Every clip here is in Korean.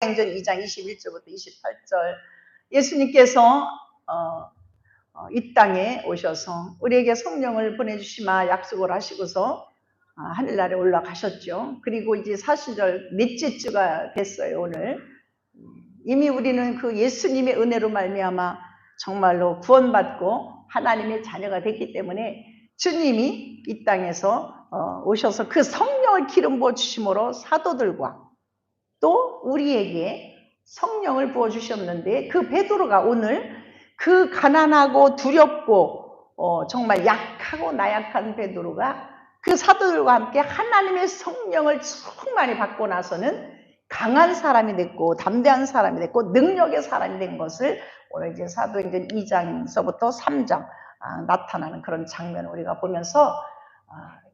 사도행전 2장 21절부터 28절 예수님께서 이 땅에 오셔서 우리에게 성령을 보내주시마 약속을 하시고서 하늘나라에 올라가셨죠. 그리고 이제 사순절 넷째 주가 됐어요. 오늘 이미 우리는 그 예수님의 은혜로 말미암아 정말로 구원받고 하나님의 자녀가 됐기 때문에 주님이 이 땅에서 오셔서 그 성령을 기름 부어 주심으로 사도들과 또 우리에게 성령을 부어주셨는데 그 베드로가 오늘 그 가난하고 두렵고 정말 약하고 나약한 베드로가 그 사도들과 함께 하나님의 성령을 충만히 받고 나서는 강한 사람이 됐고 담대한 사람이 됐고 능력의 사람이 된 것을 오늘 이제 사도행전 2장서부터 3장 나타나는 그런 장면을 우리가 보면서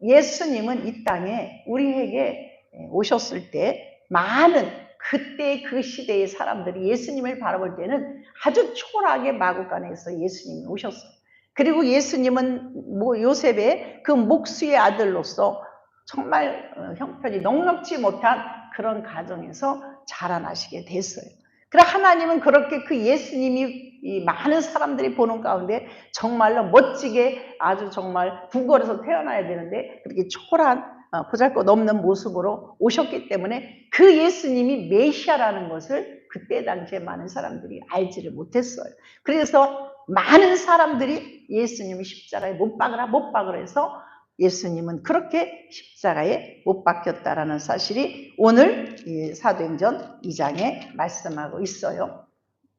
예수님은 이 땅에 우리에게 오셨을 때 많은 그때 그 시대의 사람들이 예수님을 바라볼 때는 아주 초라하게 마구간에서 예수님이 오셨어요. 그리고 예수님은 요셉의 그 목수의 아들로서 정말 형편이 넉넉지 못한 그런 가정에서 자라나시게 됐어요. 그래 하나님은 그렇게 그 예수님이 이 많은 사람들이 보는 가운데 정말로 멋지게 아주 정말 궁궐에서 태어나야 되는데 그렇게 초라한 보잘것없는 모습으로 오셨기 때문에 그 예수님이 메시아라는 것을 그때 당시에 많은 사람들이 알지를 못했어요. 그래서 많은 사람들이 예수님이 십자가에 못 박으라 해서 예수님은 그렇게 십자가에 못 박혔다라는 사실이 오늘 사도행전 2장에 말씀하고 있어요.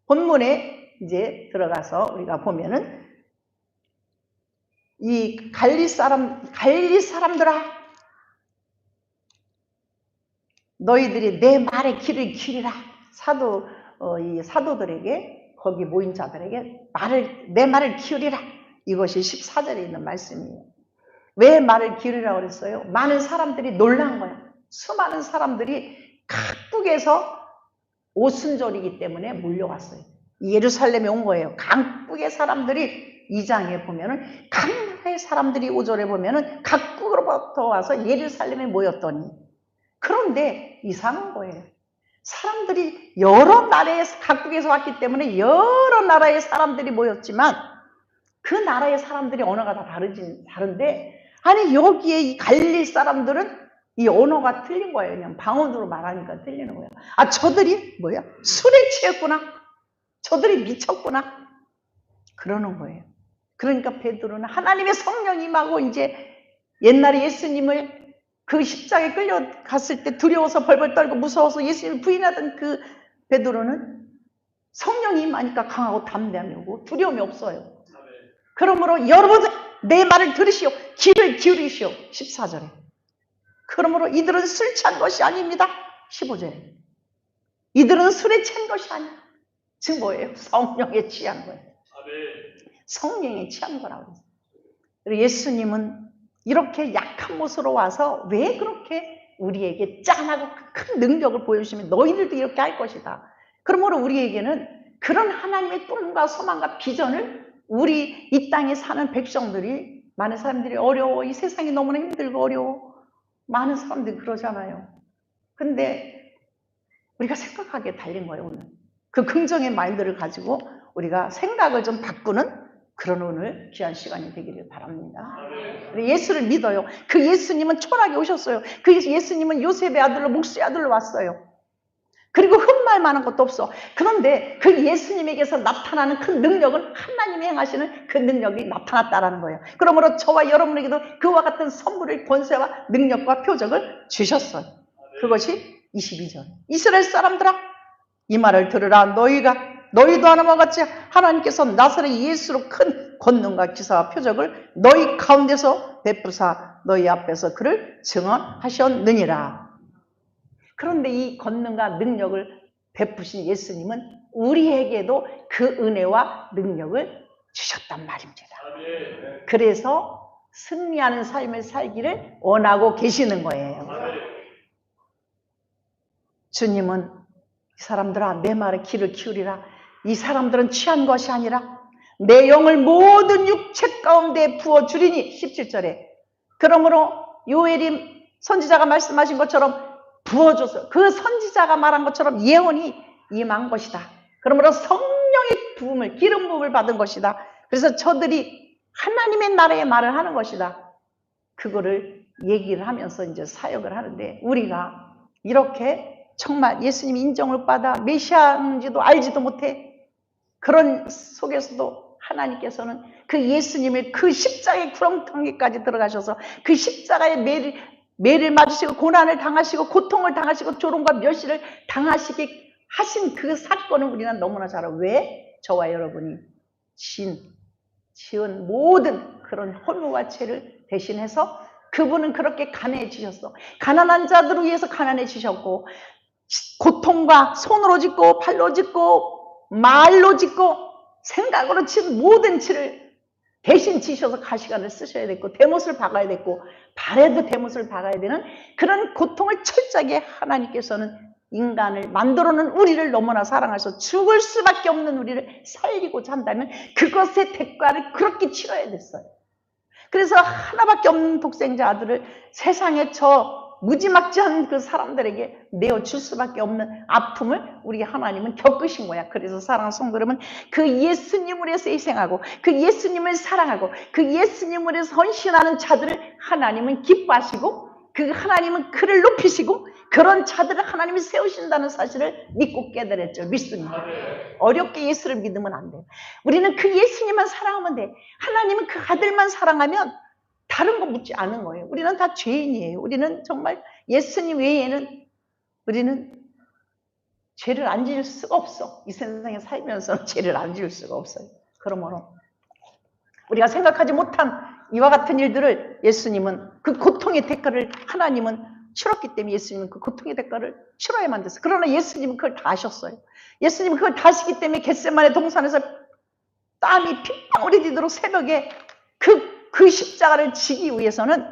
본문에 이제 들어가서 우리가 보면은 이 갈릴리 사람들아 너희들이 내 말에 귀를 기울이라. 이 사도들에게 거기 모인 자들에게 내 말을 기울이라. 이것이 14절에 있는 말씀이에요. 왜 말을 기울이라고 그랬어요? 많은 사람들이 놀란 거예요. 수많은 사람들이 각국에서 오순절이기 때문에 몰려왔어요. 예루살렘에 온 거예요. 각국의 사람들이 2장에 보면은 각 나라의 사람들이 5절에 보면은 각국으로부터 와서 예루살렘에 모였더니 그런데 이상한 거예요. 사람들이 여러 나라의 각국에서 왔기 때문에 여러 나라의 사람들이 모였지만 그 나라의 사람들이 언어가 다 다른데 아니 여기에 이 갈릴리 사람들은 이 언어가 틀린 거예요. 그냥 방언으로 말하니까 틀리는 거예요. 저들이 뭐야? 술에 취했구나. 저들이 미쳤구나. 그러는 거예요. 그러니까 베드로는 하나님의 성령이 임하고 이제 옛날에 예수님을 그 십자가에 끌려갔을 때 두려워서 벌벌 떨고 무서워서 예수님을 부인하던 그 베드로는 성령이 임하니까 강하고 담대함이 오고 두려움이 없어요. 그러므로 여러분 내 말을 들으시오. 귀를 기울이시오. 14절에. 그러므로 이들은 술 취한 것이 아닙니다. 15절에. 이들은 술에 취한 것이 아니야. 즉 뭐예요? 성령에 취한 거예요. 성령에 취한 거라고. 그래서 예수님은 이렇게 약한 모습으로 와서 왜 그렇게 우리에게 짠하고 큰 능력을 보여주시면 너희들도 이렇게 할 것이다. 그러므로 우리에게는 그런 하나님의 꿈과 소망과 비전을 우리 이 땅에 사는 백성들이 많은 사람들이 어려워. 이 세상이 너무나 힘들고 어려워. 많은 사람들이 그러잖아요. 근데 우리가 생각하기에 달린 거예요. 오늘 그 긍정의 마인드를 가지고 우리가 생각을 좀 바꾸는 그런 오늘 귀한 시간이 되기를 바랍니다. 예수를 믿어요. 그 예수님은 초라하게 오셨어요. 그 예수님은 요셉의 아들로 목수의 아들로 왔어요. 그리고 흠말 만한 것도 없어. 그런데 그 예수님에게서 나타나는 그 능력은 하나님이 행하시는 그 능력이 나타났다라는 거예요. 그러므로 저와 여러분에게도 그와 같은 선물을 권세와 능력과 표적을 주셨어요. 그것이 22절. 이스라엘 사람들아 이 말을 들으라. 너희도 하나님과 같이 하나님께서 나사렛 예수로 큰 권능과 기사와 표적을 너희 가운데서 베푸사 너희 앞에서 그를 증언하셨느니라. 그런데 이 권능과 능력을 베푸신 예수님은 우리에게도 그 은혜와 능력을 주셨단 말입니다. 그래서 승리하는 삶을 살기를 원하고 계시는 거예요. 주님은 이 사람들아 내 말에 귀를 기울이라. 이 사람들은 취한 것이 아니라 내 영을 모든 육체 가운데 부어주리니 17절에. 그러므로 요엘임 선지자가 말씀하신 것처럼 부어줘서 그 선지자가 말한 것처럼 예언이 임한 것이다. 그러므로 성령의 부음을, 기름 부음을 받은 것이다. 그래서 저들이 하나님의 나라의 말을 하는 것이다. 그거를 얘기를 하면서 이제 사역을 하는데, 우리가 이렇게 정말 예수님 인정을 받아 메시아인지도 알지도 못해 그런 속에서도 하나님께서는 그 예수님을 그 십자가의 구렁텅이까지 들어가셔서 그 십자가의 매를 맞으시고 고난을 당하시고 고통을 당하시고 조롱과 멸시를 당하시게 하신 그 사건을 우리는 너무나 잘 알아요. 왜? 저와 여러분이 지은 모든 그런 허물과 죄를 대신해서 그분은 그렇게 가난해지셨어. 가난한 자들을 위해서 가난해지셨고, 고통과 손으로 짓고 발로 짓고 말로 짓고 생각으로 친 모든 죄를 대신 지셔서 가시관을 쓰셔야 됐고, 대못을 박아야 됐고, 발에도 대못을 박아야 되는 그런 고통을 철저하게 하나님께서는 인간을 만들어놓은 우리를 너무나 사랑하셔서 죽을 수밖에 없는 우리를 살리고자 한다면 그것의 대가를 그렇게 치러야 됐어요. 그래서 하나밖에 없는 독생자 아들을 세상에 저 무지막지한 그 사람들에게 내어줄 수밖에 없는 아픔을 우리 하나님은 겪으신 거야. 그래서 사랑하는 성도 여러분, 그 예수님을 위해서 희생하고 그 예수님을 사랑하고 그 예수님을 위해서 헌신하는 자들을 하나님은 기뻐하시고, 그 하나님은 그를 높이시고 그런 자들을 하나님이 세우신다는 사실을 믿고 깨달았죠. 믿습니다. 어렵게 예수를 믿으면 안 돼요. 우리는 그 예수님만 사랑하면 돼. 하나님은 그 아들만 사랑하면 다른 거 묻지 않은 거예요. 우리는 다 죄인이에요. 우리는 정말 예수님 외에는 우리는 죄를 안 지을 수가 없어. 이 세상에 살면서 죄를 안 지을 수가 없어요. 그러므로 우리가 생각하지 못한 이와 같은 일들을 예수님은 그 고통의 대가를 하나님은 치렀기 때문에 예수님은 그 고통의 대가를 치러야만 됐어요. 그러나 예수님은 그걸 다 하셨어요. 예수님은 그걸 다 하시기 때문에 겟세마네 동산에서 땀이 핏방울이 되도록 새벽에 그 십자가를 지기 위해서는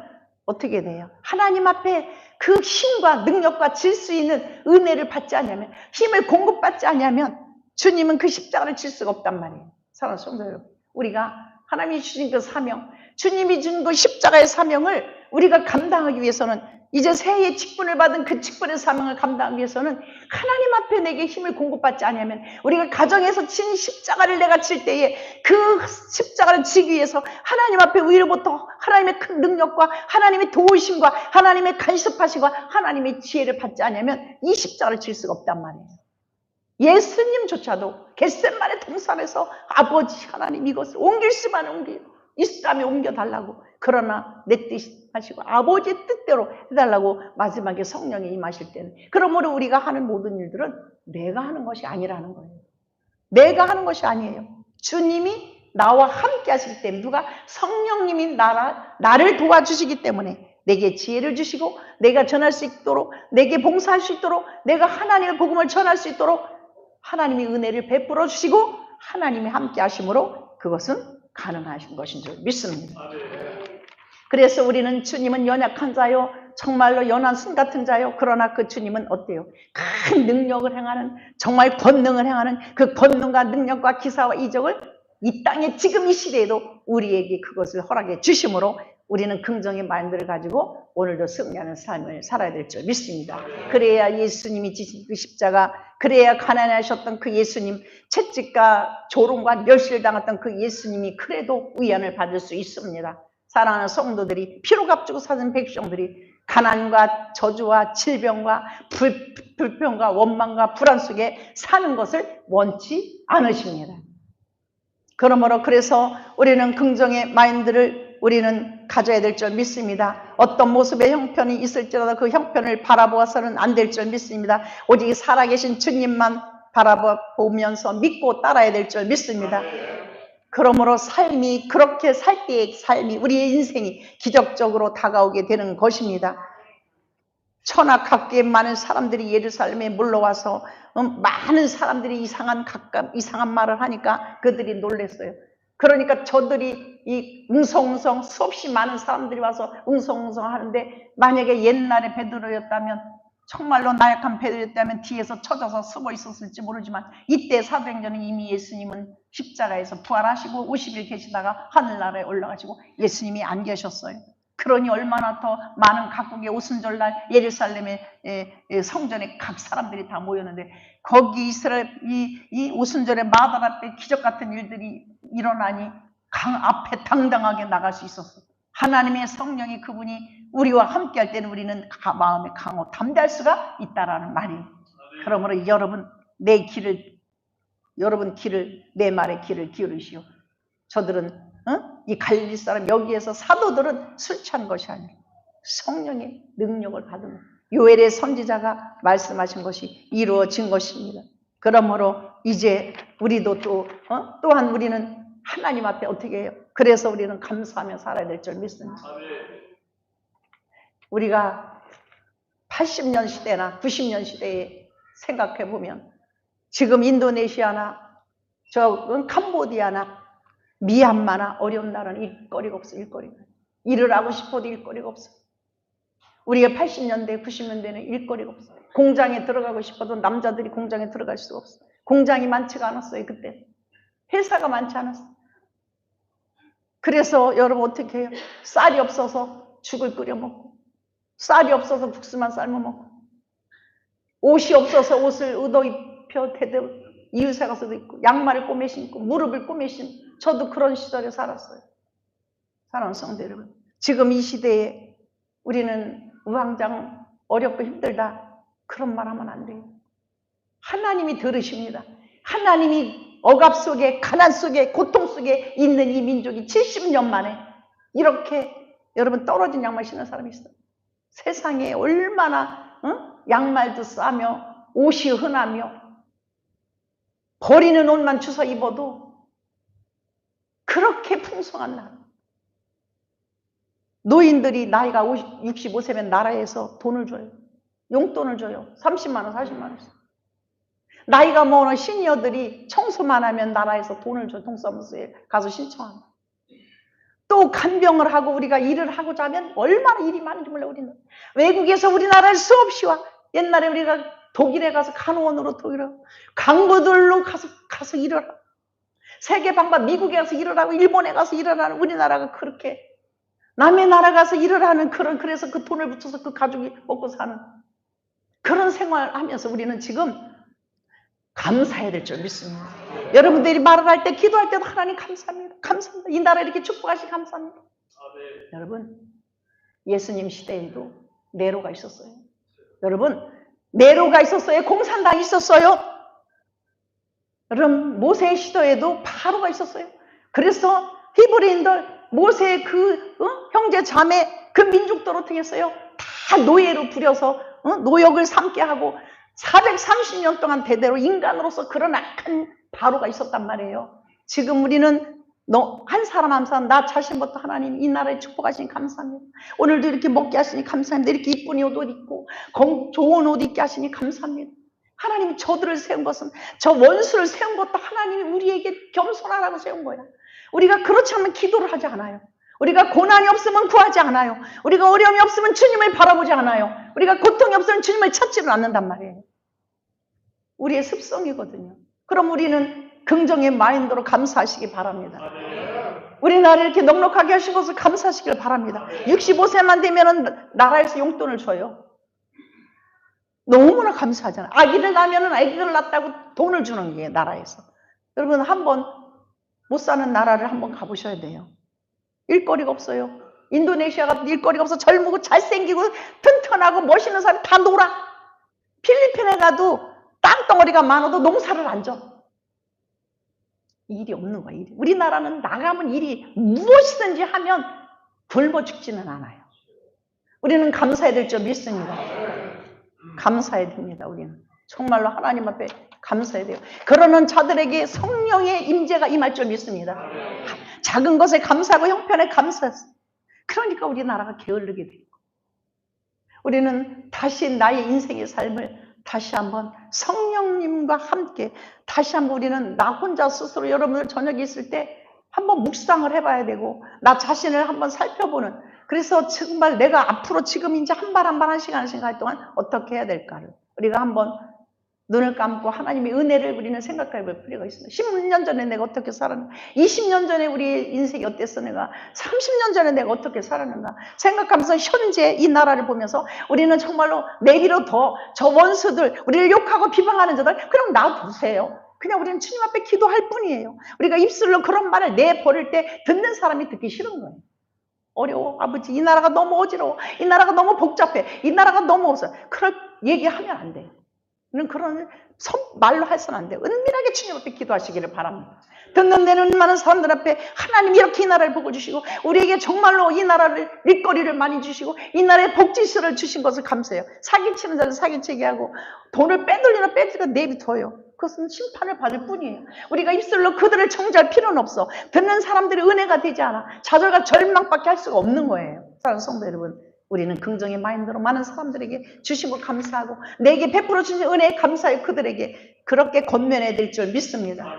어떻게 돼요? 하나님 앞에 그 힘과 능력과 질 수 있는 은혜를 받지 않으면, 힘을 공급받지 않으면 주님은 그 십자가를 질 수가 없단 말이에요. 사랑하는 성도 여러분, 우리가 하나님이 주신 그 사명, 주님이 준 그 십자가의 사명을 우리가 감당하기 위해서는, 이제 새해의 직분을 받은 그 직분의 사명을 감당하기 위해서는 하나님 앞에 내게 힘을 공급받지 않으면, 우리가 가정에서 친 십자가를 내가 칠 때에 그 십자가를 지기 위해서 하나님 앞에 위로부터 하나님의 큰 능력과 하나님의 도우심과 하나님의 간섭하심과 하나님의 지혜를 받지 않으면 이 십자가를 칠 수가 없단 말이에요. 예수님조차도 겟세마네 동산에서 아버지 하나님 이것을 옮길 수만 이 사람이 옮겨달라고, 그러나 내 뜻 하시고 아버지의 뜻대로 해달라고 마지막에 성령이 임하실 때는, 그러므로 우리가 하는 모든 일들은 내가 하는 것이 아니라는 거예요. 내가 하는 것이 아니에요. 주님이 나와 함께 하시기 때문에, 누가? 성령님이 나를 도와주시기 때문에 내게 지혜를 주시고 내가 전할 수 있도록, 내게 봉사할 수 있도록, 내가 하나님의 복음을 전할 수 있도록 하나님이 은혜를 베풀어 주시고 하나님이 함께 하심으로 그것은 가능하신 것인 줄 믿습니다. 그래서 우리는 주님은 연약한 자요, 정말로 연한 순 같은 자요, 그러나 그 주님은 어때요? 큰 능력을 행하는, 정말 권능을 행하는 그 권능과 능력과 기사와 이적을 이 땅에 지금 이 시대에도 우리에게 그것을 허락해 주심으로 우리는 긍정의 마인드를 가지고 오늘도 승리하는 삶을 살아야 될 줄 믿습니다. 그래야 예수님이 지신 그 십자가, 그래야 가난하셨던 그 예수님, 채찍과 조롱과 멸시를 당했던 그 예수님이 그래도 위안을 받을 수 있습니다. 사랑하는 성도들이, 피로 값주고 사는 백성들이 가난과 저주와 질병과 불평과 원망과 불안 속에 사는 것을 원치 않으십니다. 그러므로 그래서 우리는 긍정의 마인드를 우리는 가져야 될 줄 믿습니다. 어떤 모습의 형편이 있을지라도 그 형편을 바라보아서는 안 될 줄 믿습니다. 오직 살아계신 주님만 바라보면서 믿고 따라야 될 줄 믿습니다. 그러므로 삶이, 그렇게 살 때의 삶이, 우리의 인생이 기적적으로 다가오게 되는 것입니다. 천하각국의 많은 사람들이 예루살렘에 물러와서 많은 사람들이 이상한 말을 하니까 그들이 놀랐어요. 그러니까 저들이 이 웅성웅성 수없이 많은 사람들이 와서 웅성웅성 하는데, 만약에 옛날에 베드로였다면, 정말로 나약한 베드로였다면 뒤에서 쳐져서 숨어 있었을지 모르지만, 이때 사도행전은 이미 예수님은 십자가에서 부활하시고 50일 계시다가 하늘나라에 올라가시고 예수님이 안 계셨어요. 그러니 얼마나 더 많은 각국의 오순절날 예루살렘의 성전에 각 사람들이 다 모였는데 거기 이스라엘 이 오순절의 마당 앞에 기적 같은 일들이 일어나니 강 앞에 당당하게 나갈 수 있었어. 하나님의 성령이 그분이 우리와 함께 할 때는 우리는 마음에 강호 담대할 수가 있다라는 말이. 그러므로 여러분 여러분 길을 내 말에 귀를 기울이시오. 저들은 이 갈릴리 사람 여기에서 사도들은 술 취한 것이 아니라 성령의 능력을 받은 요엘의 선지자가 말씀하신 것이 이루어진 것입니다. 그러므로 이제 우리도 또한 우리는 하나님 앞에 어떻게 해요? 그래서 우리는 감사하며 살아야 될 줄 믿습니다. 우리가 80년 시대나 90년 시대에 생각해 보면 지금 인도네시아나 캄보디아나 미얀마나 어려운 나라는 일거리가 없어. 일을 하고 싶어도 일거리가 없어. 우리가 80년대 90년대는 일거리가 없어. 공장에 들어가고 싶어도 남자들이 공장에 들어갈 수가 없어. 공장이 많지가 않았어요. 그때 회사가 많지 않았어. 그래서 여러분 어떻게 해요? 쌀이 없어서 죽을 끓여 먹고, 쌀이 없어서 국수만 삶아 먹고, 옷이 없어서 옷을 얻어 입혀 대대 이웃에 가서도 입고, 양말을 꼬매 신고, 무릎을 꼬매 신고. 저도 그런 시절에 살았어요. 사랑하는 성도 여러분, 지금 이 시대에 우리는 우왕좌왕 어렵고 힘들다 그런 말 하면 안 돼요. 하나님이 들으십니다. 하나님이 억압 속에 가난 속에 고통 속에 있는 이 민족이 70년 만에 이렇게 여러분 떨어진 양말 신는 사람이 있어요. 세상에 얼마나 양말도 싸며 옷이 흔하며 버리는 옷만 주워 입어도 그렇게 풍성한 나라. 노인들이 나이가 65세면 나라에서 돈을 줘요. 용돈을 줘요. 30만 원, 40만 원. 나이가 먹은 시니어들이 청소만 하면 나라에서 돈을 줘. 동사무소에 가서 신청합니다. 또 간병을 하고 우리가 일을 하고자 하면 얼마나 일이 많은지 몰라. 우리는 외국에서 우리나라에 수없이 와. 옛날에 우리가 독일에 가서 간호원으로 독일에 강부들로 가서 일을 하고, 세계 방방 미국에 가서 일을 하고, 일본에 가서 일을 하는 우리나라가 그렇게 남의 나라 가서 일을 하는 그래서 그 돈을 붙여서 그 가족이 먹고 사는 그런 생활을 하면서 우리는 지금 감사해야 될 줄 믿습니다. 여러분들이 말을 할 때, 기도할 때도 하나님 감사합니다. 감사합니다. 이 나라 이렇게 축복하시 감사합니다. 여러분, 예수님 시대에도 네로가 있었어요. 여러분, 네로가 있었어요. 공산당이 있었어요. 여러분, 모세의 시대에도 바로가 있었어요. 그래서 히브리인들 모세의 형제 자매 그 민족들 어떻게 했어요? 다 노예로 부려서 노역을 삼게 하고 430년 동안 대대로 인간으로서 그런 악한 바로가 있었단 말이에요. 지금 우리는 한 사람 한 사람 나 자신부터 하나님 이 나라에 축복하시니 감사합니다. 오늘도 이렇게 먹게 하시니 감사합니다. 이렇게 이쁜 옷 입고 좋은 옷 입게 하시니 감사합니다. 하나님이 저들을 세운 것은, 저 원수를 세운 것도 하나님이 우리에게 겸손하라고 세운 거야. 우리가 그렇지 않으면 기도를 하지 않아요. 우리가 고난이 없으면 구하지 않아요. 우리가 어려움이 없으면 주님을 바라보지 않아요. 우리가 고통이 없으면 주님을 찾지를 않는단 말이에요. 우리의 습성이거든요. 그럼 우리는 긍정의 마인드로 감사하시기 바랍니다. 우리나라를 이렇게 넉넉하게 하신 것을 감사하시길 바랍니다. 65세만 되면 나라에서 용돈을 줘요. 너무나 감사하잖아요. 아기를 낳으면 아기를 낳았다고 돈을 주는 게 나라에서. 여러분 한번 못 사는 나라를 한번 가보셔야 돼요. 일거리가 없어요. 인도네시아 같은 일거리가 없어. 젊고 잘생기고 튼튼하고 멋있는 사람이 다 놀아. 필리핀에 가도 땅덩어리가 많아도 농사를 안 져. 일이 없는 거야. 일이. 우리나라는 나가면 일이 무엇이든지 하면 굶어 죽지는 않아요. 우리는 감사해야 될 줄 믿습니다. 감사해야 됩니다. 우리는 정말로 하나님 앞에 감사해야 돼요. 그러는 자들에게 성령의 임재가 임할 줄 믿습니다. 작은 것에 감사하고 형편에 감사했어요. 그러니까 우리나라가 게을르게 되고, 우리는 다시 나의 인생의 삶을 다시 한번 성령님과 함께 다시 한번 우리는 나 혼자 스스로, 여러분들 저녁에 있을 때 한번 묵상을 해봐야 되고 나 자신을 한번 살펴보는, 그래서 정말 내가 앞으로 지금 이제 한 발 한 발 한 시간 동안 어떻게 해야 될까를 우리가 한번 눈을 감고 하나님의 은혜를 우리는 생각해 볼 필요가 있습니다. 10년 전에 내가 어떻게 살았는가, 20년 전에 우리의 인생이 어땠어, 내가 30년 전에 내가 어떻게 살았는가 생각하면서 현재 이 나라를 보면서 우리는 정말로 내비로 더 저 원수들, 우리를 욕하고 비방하는 자들 그럼 놔두세요. 그냥 우리는 주님 앞에 기도할 뿐이에요. 우리가 입술로 그런 말을 내버릴 때 듣는 사람이 듣기 싫은 거예요. 어려워, 아버지, 이 나라가 너무 어지러워, 이 나라가 너무 복잡해, 이 나라가 너무 없어. 그럴 얘기하면 안 돼요. 그런 말로 해서는 안 돼요. 은밀하게 주님 앞에 기도하시기를 바랍니다. 듣는 데는 많은 사람들 앞에 하나님 이렇게 이 나라를 복을 주시고 우리에게 정말로 이 나라를 일거리를 많이 주시고 이 나라에 복지시를 주신 것을 감사해요. 사기치는 자를 사기치게 하고 돈을 빼돌리나 빼돌리나 내비둬요. 그것은 심판을 받을 뿐이에요. 우리가 입술로 그들을 정죄할 필요는 없어. 듣는 사람들이 은혜가 되지 않아. 좌절과 절망밖에 할 수가 없는 거예요. 사랑하는 성도 여러분, 우리는 긍정의 마인드로 많은 사람들에게 주신 걸 감사하고 내게 베풀어 주신 은혜에 감사해 그들에게 그렇게 권면해야 될 줄 믿습니다.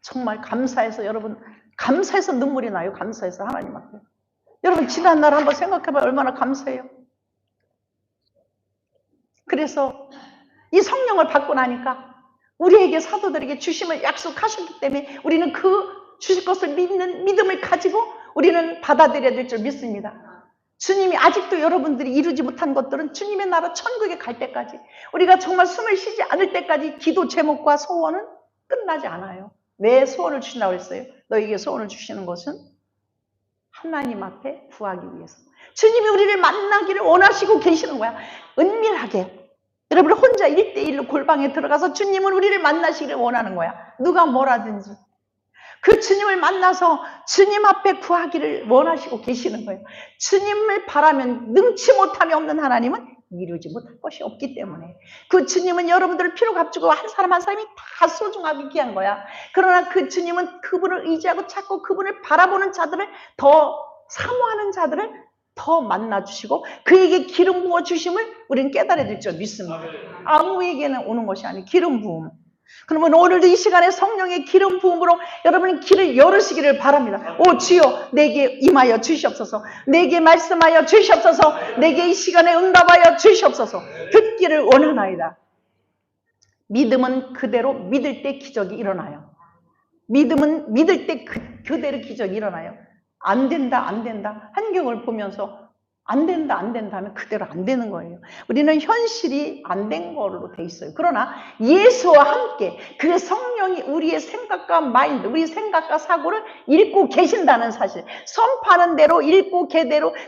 정말 감사해서 여러분, 감사해서 눈물이 나요. 감사해서 하나님 앞에. 여러분 지난 날 한번 생각해봐요. 얼마나 감사해요. 그래서 이 성령을 받고 나니까 우리에게 사도들에게 주심을 약속하셨기 때문에 우리는 그 주실 것을 믿는 믿음을 가지고 우리는 받아들여야 될 줄 믿습니다. 주님이 아직도 여러분들이 이루지 못한 것들은 주님의 나라 천국에 갈 때까지 우리가 정말 숨을 쉬지 않을 때까지 기도 제목과 소원은 끝나지 않아요. 왜 소원을 주신다고 했어요? 너에게 소원을 주시는 것은 하나님 앞에 구하기 위해서. 주님이 우리를 만나기를 원하시고 계시는 거야. 은밀하게. 여러분 혼자 1대1로 골방에 들어가서 주님은 우리를 만나시기를 원하는 거야. 누가 뭐라든지. 그 주님을 만나서 주님 앞에 구하기를 원하시고 계시는 거예요. 주님을 바라면 능치 못함이 없는 하나님은 이루지 못할 것이 없기 때문에 그 주님은 여러분들을 피로 값주고 한 사람 한 사람이 다 소중하게 귀한 거야. 그러나 그 주님은 그분을 의지하고 찾고 그분을 바라보는 자들을 더 사모하는 자들을 더 만나주시고 그에게 기름 부어주심을 우리는 깨달아야 될 줄 믿습니다. 아무에게는 오는 것이 아니고 기름 부음. 그러면 오늘도 이 시간에 성령의 기름 부음으로 여러분이 길을 열으시기를 바랍니다. 오 주여 내게 임하여 주시옵소서. 내게 말씀하여 주시옵소서. 내게 이 시간에 응답하여 주시옵소서. 듣기를 원하나이다. 믿음은 그대로 믿을 때 기적이 일어나요. 믿음은 믿을 때 그대로 기적이 일어나요. 안 된다 안 된다 환경을 보면서 안 된다 안 된다 하면 그대로 안 되는 거예요. 우리는 현실이 안 된 걸로 돼 있어요. 그러나 예수와 함께 그 성령이 우리의 생각과 마인드, 우리 생각과 사고를 읽고 계신다는 사실, 선포하는 대로 읽고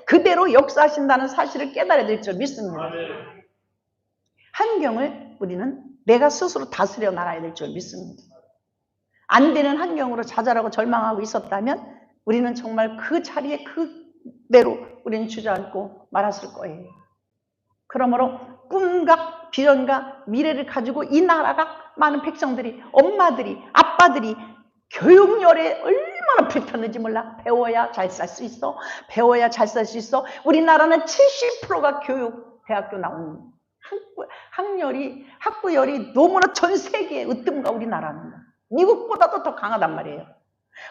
그대로 역사하신다는 사실을 깨달아야 될 줄 믿습니다. 환경을 우리는 내가 스스로 다스려 나가야 될 줄 믿습니다. 안 되는 환경으로 좌절하고 절망하고 있었다면 우리는 정말 그 자리에 그대로 우리는 주저앉고 말았을 거예요. 그러므로 꿈과 비전과 미래를 가지고 이 나라가 많은 백성들이, 엄마들이, 아빠들이 교육열에 얼마나 불탔는지 몰라. 배워야 잘 살 수 있어. 배워야 잘 살 수 있어. 우리나라는 70%가 교육, 대학교 나오는 학구열이 너무나 전 세계에 으뜸가 우리나라는. 미국보다도 더 강하단 말이에요.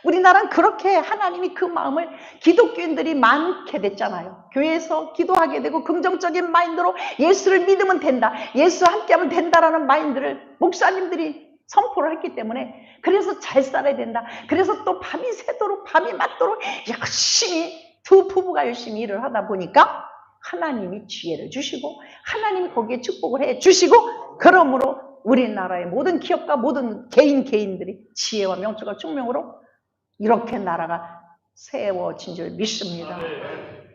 우리나라는 그렇게 하나님이 그 마음을 기독교인들이 많게 됐잖아요. 교회에서 기도하게 되고 긍정적인 마인드로 예수를 믿으면 된다. 예수와 함께하면 된다라는 마인드를 목사님들이 선포를 했기 때문에 그래서 잘 살아야 된다. 그래서 또 밤이 새도록 밤이 맞도록 열심히 두 부부가 열심히 일을 하다 보니까 하나님이 지혜를 주시고 하나님이 거기에 축복을 해 주시고 그러므로 우리나라의 모든 기업과 모든 개인들이 지혜와 명철과 총명으로 이렇게 나라가 세워진 줄 믿습니다.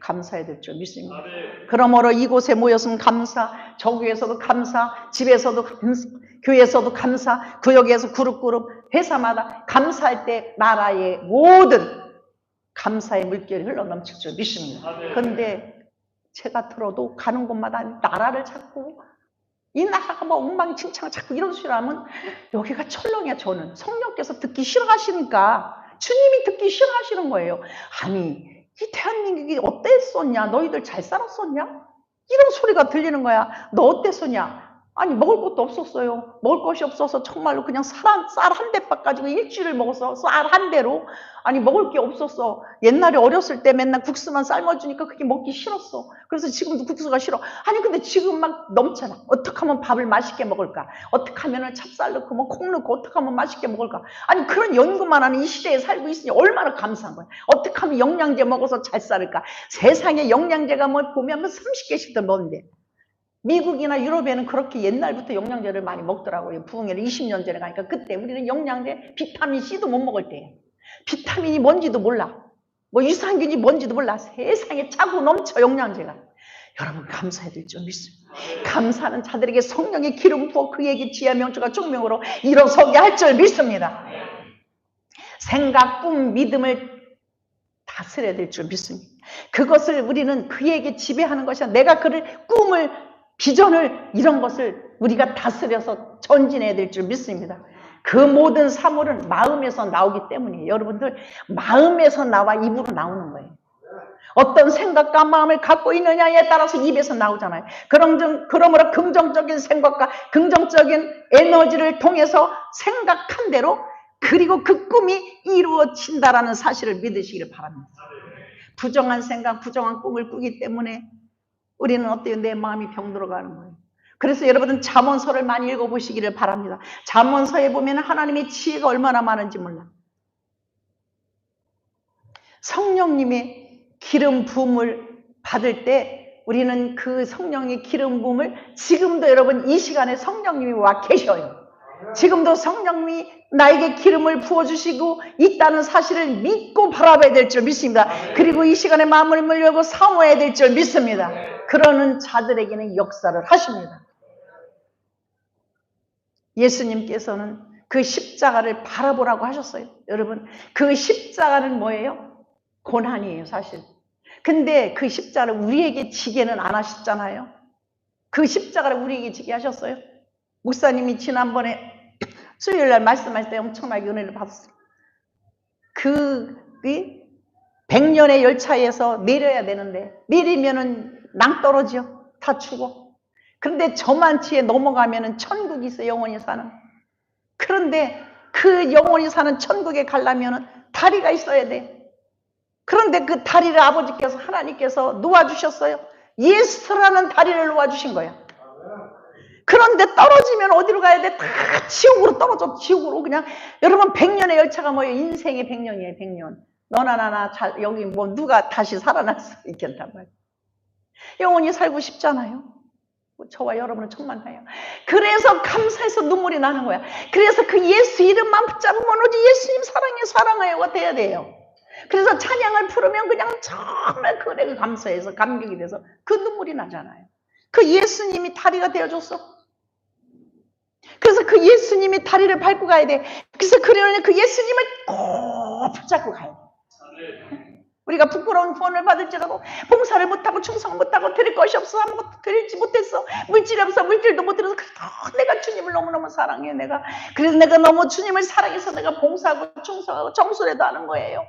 감사해야 될 줄 믿습니다. 그러므로 이곳에 모였으면 감사, 저 교회에서도 감사, 집에서도 감사, 교회에서도 감사, 구역에서 그룹, 회사마다 감사할 때 나라의 모든 감사의 물결이 흘러넘칠 줄 믿습니다. 그런데 제가 들어도 가는 곳마다 나라를 찾고 이 나라가 뭐 엉망진창 자꾸 이런 식으로 하면 여기가 철렁이야. 저는 성령께서 듣기 싫어하시니까 주님이 듣기 싫어하시는 거예요. 아니 이 대한민국이 어땠었냐? 너희들 잘 살았었냐? 이런 소리가 들리는 거야. 너 어땠었냐? 아니 먹을 것도 없었어요. 먹을 것이 없어서 정말로 그냥 쌀 한 대밥 가지고 일주일을 먹었어. 쌀 한 대로. 아니 먹을 게 없었어. 옛날에 어렸을 때 맨날 국수만 삶아주니까 그게 먹기 싫었어. 그래서 지금도 국수가 싫어. 아니 근데 지금 막 넘쳐나. 어떻게 하면 밥을 맛있게 먹을까? 어떻게 하면 찹쌀 넣고 뭐 콩 넣고 어떻게 하면 맛있게 먹을까? 아니 그런 연구만 하는 이 시대에 살고 있으니 얼마나 감사한 거야. 어떻게 하면 영양제 먹어서 잘 살을까? 세상에 영양제가 뭐 보면 30개씩들 먹는데 미국이나 유럽에는 그렇게 옛날부터 영양제를 많이 먹더라고요. 부흥회를 20년 전에 가니까 그때 우리는 영양제, 비타민 C도 못 먹을 때예요. 비타민이 뭔지도 몰라. 뭐 유산균이 뭔지도 몰라. 세상에 차고 넘쳐 영양제가. 여러분 감사해야 될 줄 믿습니다. 감사하는 자들에게 성령의 기름 부어 그에게 지혜 명철과 총명으로 일어서게 할 줄 믿습니다. 생각, 꿈, 믿음을 다스려야 될 줄 믿습니다. 그것을 우리는 그에게 지배하는 것이 아니라 내가 그를 꿈을 비전을 이런 것을 우리가 다스려서 전진해야 될 줄 믿습니다. 그 모든 사물은 마음에서 나오기 때문이에요. 여러분들 마음에서 나와 입으로 나오는 거예요. 어떤 생각과 마음을 갖고 있느냐에 따라서 입에서 나오잖아요. 그러므로 긍정적인 생각과 긍정적인 에너지를 통해서 생각한 대로 그리고 그 꿈이 이루어진다라는 사실을 믿으시기를 바랍니다. 부정한 생각, 부정한 꿈을 꾸기 때문에 우리는 어때요? 내 마음이 병들어가는 거예요. 그래서 여러분은 잠언서를 많이 읽어보시기를 바랍니다. 잠언서에 보면 하나님의 지혜가 얼마나 많은지 몰라. 성령님의 기름 부음을 받을 때 우리는 그 성령의 기름 부음을 지금도 여러분 이 시간에 성령님이 와 계셔요. 지금도 성령님이 나에게 기름을 부어주시고 있다는 사실을 믿고 바라봐야 될 줄 믿습니다. 그리고 이 시간에 마음을 열고 사모해야 될 줄 믿습니다. 그러는 자들에게는 역사를 하십니다. 예수님께서는 그 십자가를 바라보라고 하셨어요. 여러분 그 십자가는 뭐예요? 고난이에요 사실. 근데 그 십자가를 우리에게 지게는 안 하셨잖아요. 그 십자가를 우리에게 지게 하셨어요. 목사님이 지난번에 수요일날 말씀하실 때 엄청나게 은혜를 받았어요. 그 100년의 열차에서 내려야 되는데 내리면은 낭떠러지요. 다 죽어. 그런데 저만치에 넘어가면은 천국이 있어요. 영원히 사는. 그런데 그 영원히 사는 천국에 가려면은 다리가 있어야 돼. 그런데 그 다리를 아버지께서 하나님께서 놓아주셨어요. 예수라는 다리를 놓아주신 거야. 그런데 떨어지면 어디로 가야 돼? 다 지옥으로 떨어져. 지옥으로 그냥. 여러분 100년의 열차가 뭐예요? 인생의 100년이에요. 100년. 너나 나나 여기 뭐 누가 다시 살아날 수 있겠단 말이에요. 영원히 살고 싶잖아요. 저와 여러분은 천만다요. 그래서 감사해서 눈물이 나는 거야. 그래서 그 예수 이름만 붙잡으면 오직 예수님 사랑해요가 돼야 돼요. 그래서 찬양을 부르면 그냥 정말 그래 감사해서 감격이 돼서 그 눈물이 나잖아요. 그 예수님이 다리가 되어줬어. 그래서 그 예수님이 다리를 밟고 가야 돼. 그래서 그러려니 그 예수님을 꼭 붙잡고 가야 돼. 우리가 부끄러운 구원을 받을지라도 봉사를 못하고 충성 못하고 드릴 것이 없어 아무것도 드리지 못했어. 물질이 없어 물질도 못 드려서 내가 주님을 너무너무 사랑해. 그래서 내가 너무 주님을 사랑해서 내가 봉사하고 충성하고 정수라도 하는 거예요.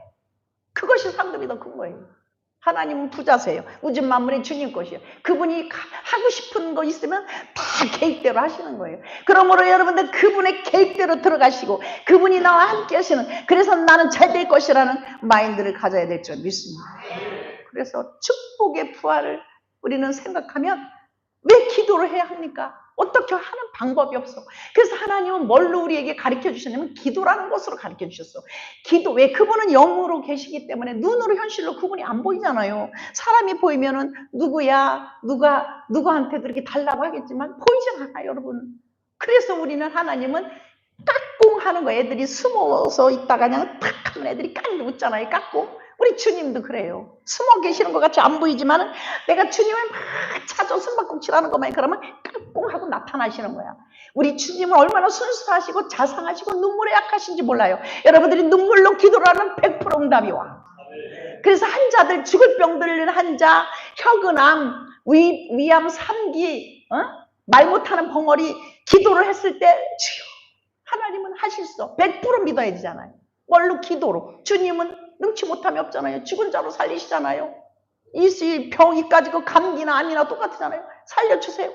그것이 상급이 더 큰 거예요. 하나님은 부자세요. 우주 만물의 주님 것이에요. 그분이 하고 싶은 거 있으면 다 계획대로 하시는 거예요. 그러므로 여러분들 그분의 계획대로 들어가시고 그분이 나와 함께 하시는, 그래서 나는 잘 될 것이라는 마인드를 가져야 될 줄 믿습니다. 그래서 축복의 부활을 우리는 생각하면 왜 기도를 해야 합니까? 어떻게 하는 방법이 없어. 그래서 하나님은 뭘로 우리에게 가르쳐 주셨냐면 기도라는 것으로 가르쳐 주셨어. 기도. 왜? 그분은 영으로 계시기 때문에 눈으로 현실로 그분이 안 보이잖아요. 사람이 보이면은 누구야 누구한테도 이렇게 달라고 하겠지만 보이지 않아요, 여러분. 그래서 우리는 하나님은 깍꿍 하는 거. 애들이 숨어서 있다가 그냥 탁 하면 애들이 깍 웃잖아요. 깍꿍. 우리 주님도 그래요. 숨어 계시는 것 같이 안 보이지만 내가 주님을 막 찾아 숨바꼭질하는 것만 그러면 깍꿍 하고 나타나시는 거야. 우리 주님은 얼마나 순수하시고 자상하시고 눈물에 약하신지 몰라요. 여러분들이 눈물로 기도를 하면 100% 응답이 와. 그래서 환자들, 죽을 병들는 환자, 혈근암, 위암 3기, 말 못하는 벙어리 기도를 했을 때 주여, 하나님은 하실 수 없어. 100% 믿어야 되잖아요. 뭘로? 기도로. 주님은 능치 못함이 없잖아요. 죽은 자로 살리시잖아요. 이 병이 가지고 감기나 암이나 똑같잖아요. 살려주세요.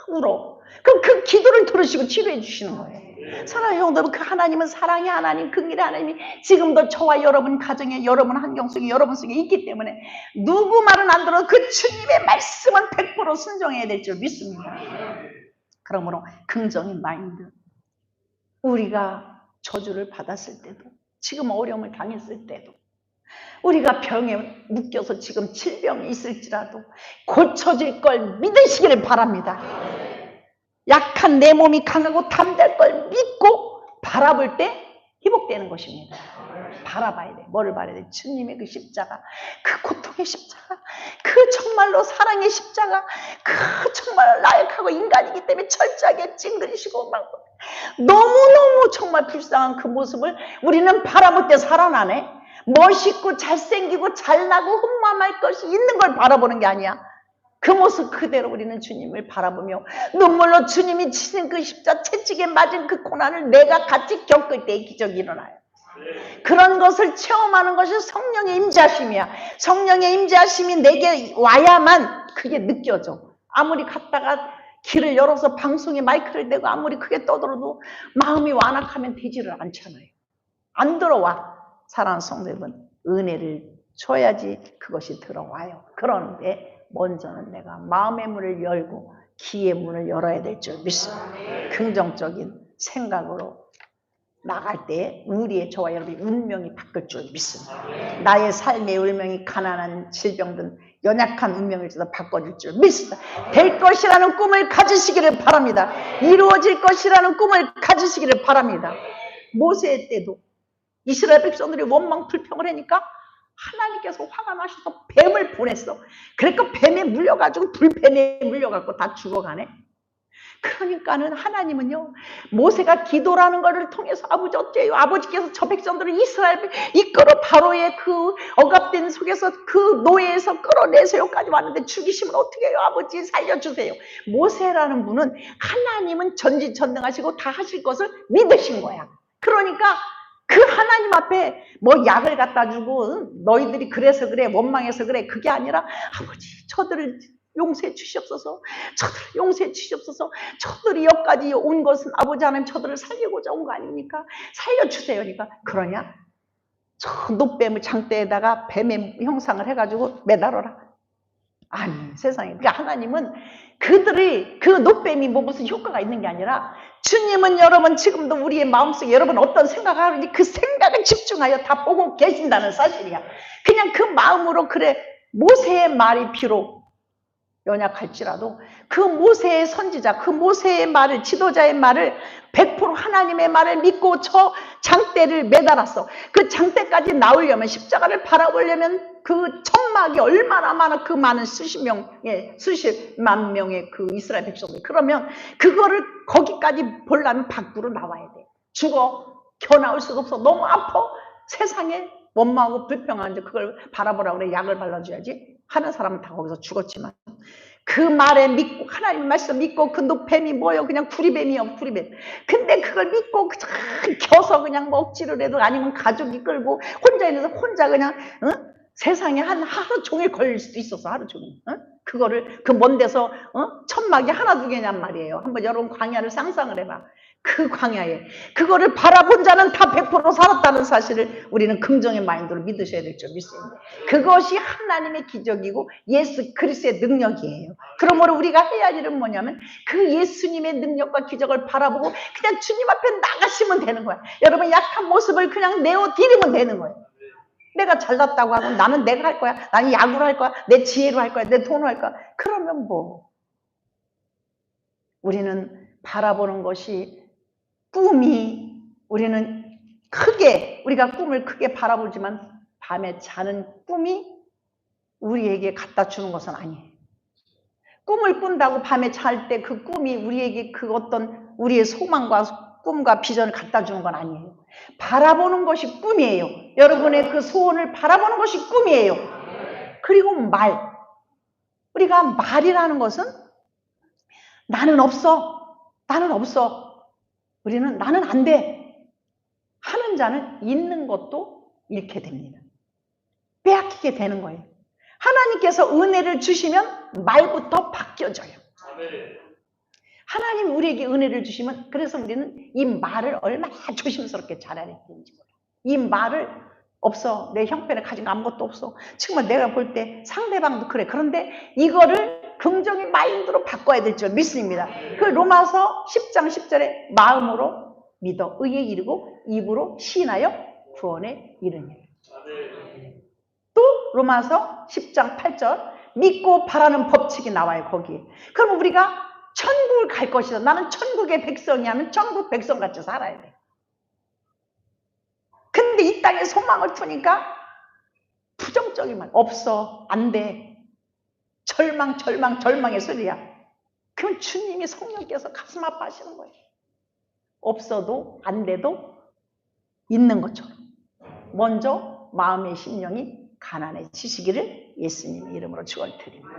울어. 그럼 그 기도를 들으시고 치료해 주시는 거예요. 사랑하는 성도들, 그 하나님은 사랑의 하나님, 긍휼의 하나님이 지금도 저와 여러분 가정에, 여러분 환경 속에, 여러분 속에 있기 때문에 누구 말은 안 들어도 그 주님의 말씀은 100% 순종해야 될 줄 믿습니다. 그러므로 긍정의 마인드, 우리가 저주를 받았을 때도, 지금 어려움을 당했을 때도, 우리가 병에 묶여서 지금 질병이 있을지라도 고쳐질 걸 믿으시기를 바랍니다. 약한 내 몸이 강하고 담대할 걸 믿고 바라볼 때 회복되는 것입니다. 바라봐야 돼. 뭐를 바라야 돼? 주님의 그 십자가, 그 고통의 십자가, 그 정말로 사랑의 십자가, 그 정말 나약하고 인간이기 때문에 철저하게 찡그리시고 막 너무너무 정말 불쌍한 그 모습을 우리는 바라볼 때 살아나네. 멋있고 잘생기고 잘나고 흠모할 것이 있는 걸 바라보는 게 아니야. 그 모습 그대로 우리는 주님을 바라보며 눈물로 주님이 치신 그 십자 채찍에 맞은 그 고난을 내가 같이 겪을 때의 기적이 일어나요. 그런 것을 체험하는 것이 성령의 임재하심이야. 성령의 임재하심이 내게 와야만 그게 느껴져. 아무리 갔다가 길을 열어서 방송에 마이크를 대고 아무리 크게 떠들어도 마음이 완악하면 되지를 않잖아요. 안 들어와. 사랑하는 성도 여러분, 은혜를 줘야지 그것이 들어와요. 그런데 먼저는 내가 마음의 문을 열고 귀의 문을 열어야 될 줄 믿습니다. 긍정적인 생각으로 나갈 때 우리의 저와 여러분의 운명이 바뀔 줄 믿습니다. 나의 삶의 운명이 가난한 질병든 연약한 운명일지도 바꿔줄 줄 믿습니다. 될 것이라는 꿈을 가지시기를 바랍니다. 이루어질 것이라는 꿈을 가지시기를 바랍니다. 모세 때도 이스라엘 백성들이 원망 불평을 하니까 하나님께서 화가 나셔서 뱀을 보냈어. 그러니까 뱀에 물려가지고 불뱀에 물려갖고 다 죽어가네. 그러니까는 하나님은요, 모세가 기도라는 것을 통해서 아버지 어째요? 아버지께서 저 백성들을 이스라엘을 이끌어 바로의 그 억압된 속에서 그 노예에서 끌어내세요까지 왔는데 죽이시면 어떻게 해요? 아버지 살려주세요. 모세라는 분은 하나님은 전지전능하시고 다 하실 것을 믿으신 거야. 그러니까 그 하나님 앞에 뭐 약을 갖다 주고 너희들이 그래서 그래 원망해서 그래 그게 아니라 아버지 저들을 용서해 주시옵소서. 저들을 용서해 주시옵소서. 저들이 여기까지 온 것은 아버지 하나님 저들을 살리고자 온 거 아닙니까? 살려주세요. 그러냐? 저 노뱀을 장대에다가 뱀의 형상을 해가지고 매달아라. 아니 세상에. 그러니까 하나님은 그들이 그 노뱀이 뭐 무슨 효과가 있는 게 아니라 주님은 여러분 지금도 우리의 마음속에 여러분 어떤 생각을 하는지 그 생각을 집중하여 다 보고 계신다는 사실이야. 그냥 그 마음으로 그래 모세의 말이 비록 연약할지라도 그 모세의 선지자, 그 모세의 말을, 지도자의 말을 100% 하나님의 말을 믿고 저 장대를 매달았어. 그 장대까지 나오려면, 십자가를 바라보려면 그 천막이 얼마나 많아, 그 많은 수십만 명의 그 이스라엘 백성들. 그러면 그거를 거기까지 보려면 밖으로 나와야 돼. 죽어. 겨나올 수가 없어. 너무 아파. 세상에 원망하고 불평하는데 그걸 바라보라고 그래. 약을 발라줘야지. 하는 사람은 다 거기서 죽었지만 그 말에 믿고 하나님 말씀 믿고 그 노뱀이 뭐요? 그냥 구리뱀이요. 구리뱀. 근데 그걸 믿고 겨서 그냥 뭐 억지를 해도 아니면 가족이 끌고 혼자 있는데 혼자 그냥 세상에 한 하루 종일 걸릴 수도 있었어. 하루 종일. 그거를 그 먼 데서 천막이 하나 두 개냔 말이에요. 한번 여러분 광야를 상상을 해봐. 그 광야에 그거를 바라본 자는 다 100% 살았다는 사실을 우리는 긍정의 마인드로 믿으셔야 될 줄 믿습니다. 그것이 하나님의 기적이고 예수 그리스도의 능력이에요. 그러므로 우리가 해야 할 일은 뭐냐면 그 예수님의 능력과 기적을 바라보고 그냥 주님 앞에 나가시면 되는 거야. 여러분 약한 모습을 그냥 내어드리면 되는 거예요. 내가 잘났다고 하고 나는 내가 할 거야. 나는 야구로 할 거야. 내 지혜로 할 거야. 내 돈으로 할 거야. 그러면 뭐 우리는 바라보는 것이 꿈이 우리는 크게 우리가 꿈을 크게 바라보지만 밤에 자는 꿈이 우리에게 갖다 주는 것은 아니에요. 꿈을 꾼다고 밤에 잘 때 그 꿈이 우리에게 그 어떤 우리의 소망과 꿈과 비전을 갖다 주는 건 아니에요. 바라보는 것이 꿈이에요. 여러분의 그 소원을 바라보는 것이 꿈이에요. 그리고 말. 우리가 말이라는 것은 나는 없어. 나는 없어. 우리는 나는 안 돼. 하는 자는 있는 것도 잃게 됩니다. 빼앗기게 되는 거예요. 하나님께서 은혜를 주시면 말부터 바뀌어져요. 하나님 우리에게 은혜를 주시면 그래서 우리는 이 말을 얼마나 조심스럽게 잘해야 되는지 몰라. 이 말을 없어. 내 형편에 가진 거 아무것도 없어. 정말 내가 볼 때 상대방도 그래. 그런데 이거를 긍정의 마인드로 바꿔야 될 줄 믿습니다. 그 로마서 10장 10절에 마음으로 믿어 의에 이르고 입으로 시인하여 구원에 이르니. 또 로마서 10장 8절 믿고 바라는 법칙이 나와요. 거기에. 그럼 우리가 천국을 갈 것이다. 나는 천국의 백성이 하면 천국 백성같이 살아야 돼. 근데 이 땅에 소망을 두니까 부정적인 말 없어. 안 돼. 절망의 소리야. 그럼 주님이 성령께서 가슴 아파하시는 거예요. 없어도 안 돼도 있는 것처럼. 먼저 마음의 심령이 가난해지시기를 예수님의 이름으로 축원드립니다.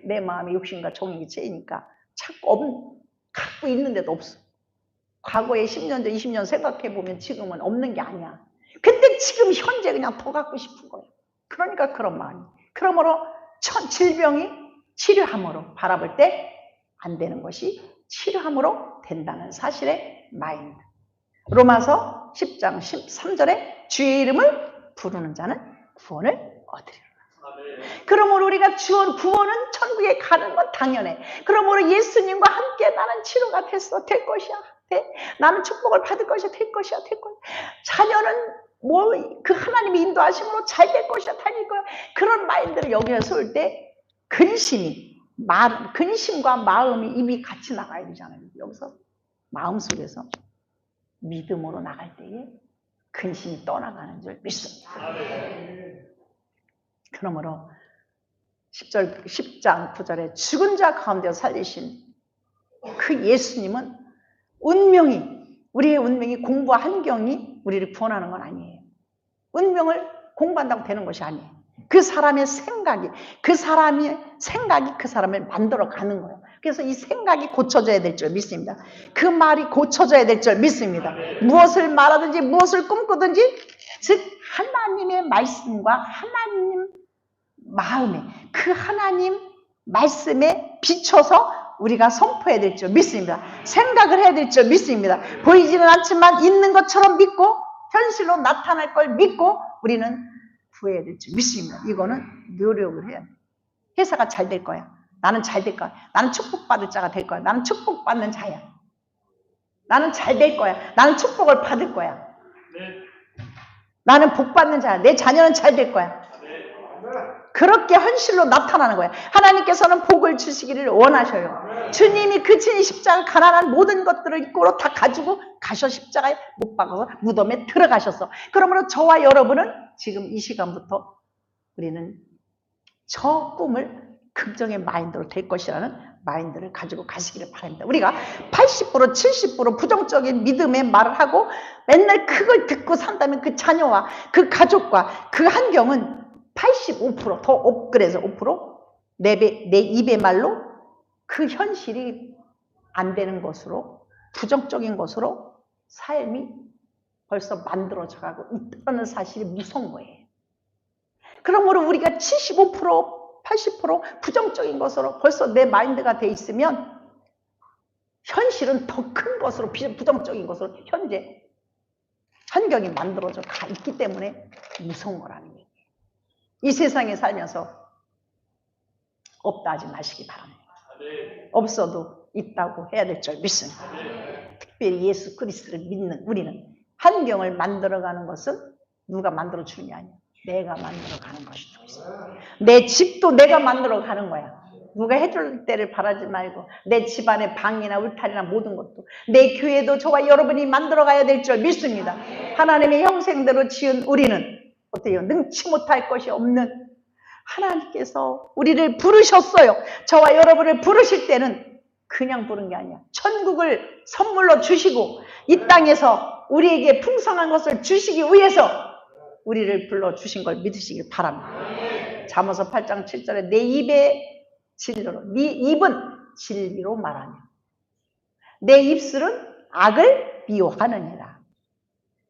내 마음이 욕심과 종이 죄이니까 자꾸 갖고 있는데도 없어. 과거에 10년 전, 20년 생각해보면 지금은 없는 게 아니야. 근데 지금 현재 그냥 더 갖고 싶은 거예요. 그러니까 그런 마음이. 그러므로 질병이 치료함으로 바라볼 때 안 되는 것이 치료함으로 된다는 사실의 마인드. 로마서 10장 13절에 주의 이름을 부르는 자는 구원을 얻으리라. 그러므로 우리가 구원은 천국에 가는 건 당연해. 그러므로 예수님과 함께 나는 치료가 됐어. 될 것이야. 나는 축복을 받을 것이야. 될 것이야. 자녀는 그 하나님의 인도하심으로 잘 될 것이야. 다닐 거야. 그런 마인드를 여기에 세울 때 근심과 마음이 이미 같이 나가야 되잖아요. 여기서 마음속에서 믿음으로 나갈 때에 근심이 떠나가는 줄 믿습니다. 그러므로 10장 9절에 죽은 자 가운데 살리신 그 예수님은 우리의 운명이 공부와 환경이 우리를 구원하는 건 아니에요. 운명을 공부한다고 되는 것이 아니에요. 그 사람의 생각이 그 사람을 만들어 가는 거예요. 그래서 이 생각이 고쳐져야 될 줄 믿습니다. 그 말이 고쳐져야 될 줄 믿습니다. 무엇을 말하든지 무엇을 꿈꾸든지 즉 하나님의 말씀과 하나님 마음에 그 하나님 말씀에 비춰서 우리가 선포해야 될 줄 믿습니다. 생각을 해야 될 줄 믿습니다. 보이지는 않지만 있는 것처럼 믿고 현실로 나타날 걸 믿고 우리는 구해야 될 줄 믿습니다. 이거는 노력을 해야 돼. 회사가 잘 될 거야. 나는 잘 될 거야. 나는 축복받을 자가 될 거야. 나는 축복받는 자야. 나는 잘 될 거야. 나는 축복을 받을 거야. 나는 복받는 자야. 내 자녀는 잘 될 거야. 그렇게 현실로 나타나는 거야. 하나님께서는 복을 주시기를 원하셔요. 주님이 그 진 십자가 가난한 모든 것들을 이끌어 다 가지고 가셔 십자가에 못 박아서 무덤에 들어가셨어. 그러므로 저와 여러분은 지금 이 시간부터 우리는 저 꿈을 긍정의 마인드로 될 것이라는 마인드를 가지고 가시기를 바랍니다. 우리가 80% 70% 부정적인 믿음의 말을 하고 맨날 그걸 듣고 산다면 그 자녀와 그 가족과 그 환경은 85% 더 업그레이드해서 5% 내 입의 말로 그 현실이 안 되는 것으로 부정적인 것으로 삶이 벌써 만들어져 가고 있다는 사실이 무서운 거예요. 그러므로 우리가 75% 80% 부정적인 것으로 벌써 내 마인드가 돼 있으면 현실은 더 큰 것으로 부정적인 것으로 현재 환경이 만들어져 가 있기 때문에 무서운 거라는 거예요. 이 세상에 살면서 없다 하지 마시기 바랍니다. 없어도 있다고 해야 될 줄 믿습니다. 특별히 예수 그리스도를 믿는 우리는 환경을 만들어가는 것은 누가 만들어주는 게 아니야. 내가 만들어가는 것이죠. 내 집도 내가 만들어가는 거야. 누가 해줄 때를 바라지 말고 내 집안의 방이나 울타리나 모든 것도 내 교회도 저와 여러분이 만들어가야 될 줄 믿습니다. 하나님의 형생대로 지은 우리는 어때요? 능치 못할 것이 없는 하나님께서 우리를 부르셨어요. 저와 여러분을 부르실 때는 그냥 부른 게 아니야. 천국을 선물로 주시고 이 땅에서 우리에게 풍성한 것을 주시기 위해서 우리를 불러주신 걸 믿으시길 바랍니다. 잠언서 8장 7절에 내 입의 진리로 네 입은 진리로 말하며 내 입술은 악을 미워하느니라.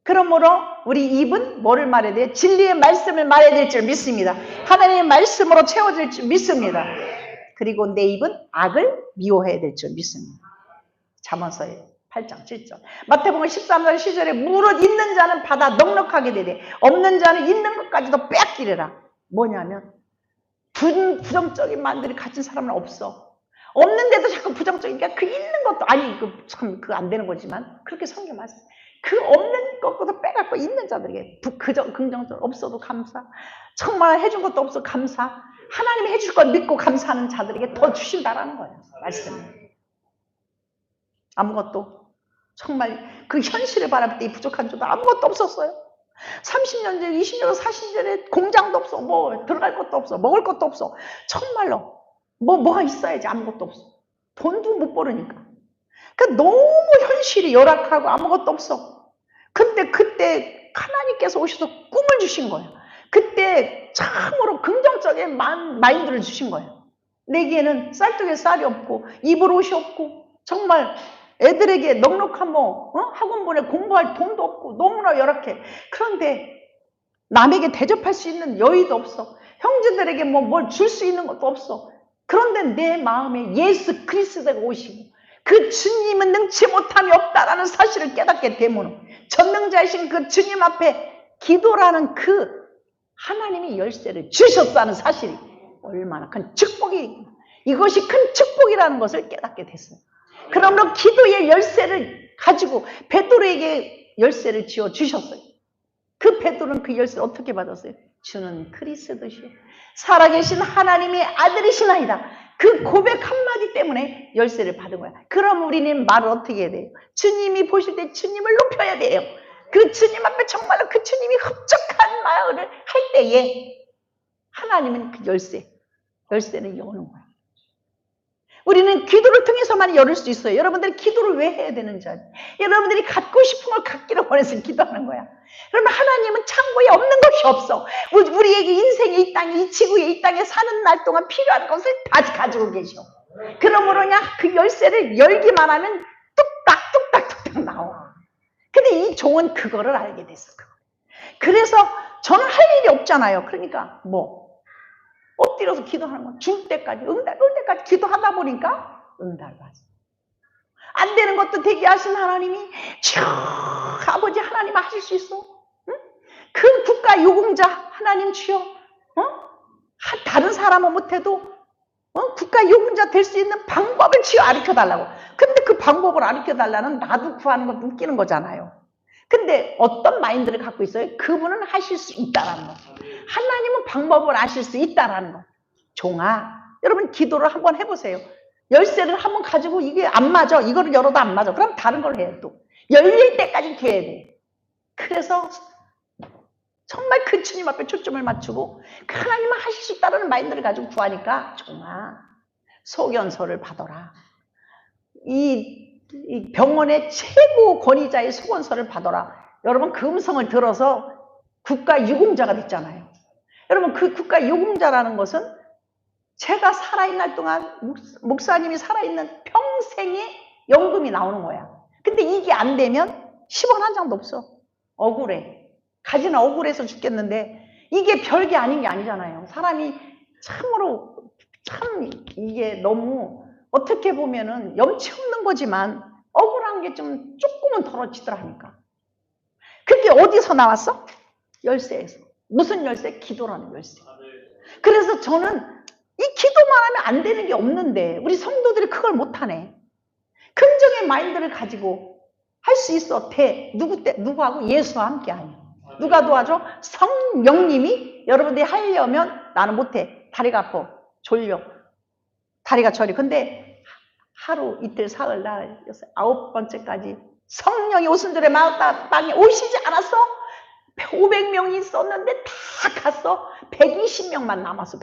그러므로 우리 입은 뭐를 말해야 돼요? 진리의 말씀을 말해야 될 줄 믿습니다. 하나님의 말씀으로 채워질 줄 믿습니다. 그리고 내 입은 악을 미워해야 될 줄 믿습니다. 잠언서의 8장 7절. 마태복음 13장 10절에 무릇 있는 자는 받아 넉넉하게 되되 없는 자는 있는 것까지도 빼앗기리라. 뭐냐면 부정적인 마음들이 가진 사람은 없어. 없는데도 자꾸 부정적이니까 그 있는 것도 아니 참 그거 안 되는 거지만 그렇게 성경 말씀. 그 없는 것보다 빼갖고 있는 자들에게 긍정적 없어도 감사. 정말 해준 것도 없어 감사. 하나님이 해줄 걸 믿고 감사하는 자들에게 더 주신다라는 거예요. 말씀이. 아무것도 정말 그 현실을 바라볼 때 이 부족한 줄도 아무것도 없었어요. 30년 전, 20년 전, 40년 전에 공장도 없어. 뭐 들어갈 것도 없어. 먹을 것도 없어. 정말로 뭐가 있어야지. 아무것도 없어. 돈도 못 벌으니까. 그러니까 너무 현실이 열악하고 아무것도 없어. 근데 그때 하나님께서 오셔서 꿈을 주신 거예요. 그때 참으로 긍정적인 마인드를 주신 거예요. 내게는 쌀떡에 쌀이 없고 입을 옷이 없고 정말 애들에게 넉넉한 학원 보내 공부할 돈도 없고 너무나 열악해. 그런데 남에게 대접할 수 있는 여유도 없어. 형제들에게 뭘 줄 수 있는 것도 없어. 그런데 내 마음에 예수 그리스도가 오시고 그 주님은 능치 못함이 없다라는 사실을 깨닫게 되면 전능자이신 그 주님 앞에 기도라는 그 하나님이 열쇠를 주셨다는 사실이 얼마나 큰 축복이, 이것이 큰 축복이라는 것을 깨닫게 됐어요. 그러므로 기도의 열쇠를 가지고 베드로에게 열쇠를 지어 주셨어요. 그 베드로는 그 열쇠를 어떻게 받았어요? 주는 그리스도시요 살아계신 하나님의 아들이시나이다. 그 고백 한마디 때문에 열쇠를 받은 거야. 그럼 우리는 말을 어떻게 해야 돼요? 주님이 보실 때 주님을 높여야 돼요. 그 주님 앞에 정말로 그 주님이 흡족한 마음을 할 때에 하나님은 그 열쇠는 여는 거야. 우리는 기도를 통해서만 열을 수 있어요. 여러분들이 기도를 왜 해야 되는지 알아요? 여러분들이 갖고 싶은 걸 갖기를 원해서 기도하는 거야. 그러면 하나님은 창고에 없는 것이 없어. 우리에게 인생에 이 땅에 이 지구에 이 땅에 사는 날 동안 필요한 것을 다 가지고 계셔. 그러므로 그냥 그 열쇠를 열기만 하면 뚝딱 나와. 근데 이 종은 그거를 알게 됐어. 그래서 저는 할 일이 없잖아요. 그러니까 엎드려서 기도하는 건 줄 때까지 올 때까지 기도하다 보니까 응답을 받았어요. 안 되는 것도 되게 하신 하나님이 아버지 하나님 하실 수 있어. 응? 그 국가 유공자 하나님 주여. 다른 사람은 못해도 국가 유공자 될 수 있는 방법을 주여 가르쳐달라고. 근데 그 방법을 가르쳐달라는 나도 구하는 것도 웃기는 거잖아요. 근데 어떤 마인드를 갖고 있어요? 그분은 하실 수 있다라는 거. 하나님은 방법을 아실 수 있다라는 거. 종아, 여러분 기도를 한번 해보세요. 열쇠를 한번 가지고 이게 안 맞아. 이거를 열어도 안 맞아. 그럼 다른 걸 해요. 또 열릴 때까지 기회야 돼. 그래서 정말 그 주님 앞에 초점을 맞추고 하나님은 하실 수 있다는 마인드를 가지고 구하니까 종아, 소견서를 받아라. 이 병원의 최고 권위자의 소견서를 받아라. 여러분 그 음성을 들어서 국가 유공자가 됐잖아요. 여러분 그 국가 유공자라는 것은 제가 살아있는 동안 목사님이 살아있는 평생의 연금이 나오는 거야. 근데 이게 안 되면 10원 한 장도 없어. 억울해. 가지나 억울해서 죽겠는데 이게 별게 아닌 게 아니잖아요. 사람이 참으로 참 이게 너무 어떻게 보면은 염치 없는 거지만 억울한 게 좀 조금은 덜어지더라 하니까. 그게 어디서 나왔어? 열쇠에서. 무슨 열쇠? 기도라는 열쇠. 그래서 저는 이 기도만 하면 안 되는 게 없는데 우리 성도들이 그걸 못하네. 긍정의 마인드를 가지고 할 수 있어. 누구하고? 예수와 함께 하니. 누가 도와줘? 성령님이 여러분들이 하려면 나는 못해. 다리가 아파. 졸려. 다리가 저려. 근데 하루, 이틀, 사흘, 날, 9번째까지 성령이 오순절에 마땅에 오시지 않았어? 500명이 있었는데 다 갔어. 120명만 남았어.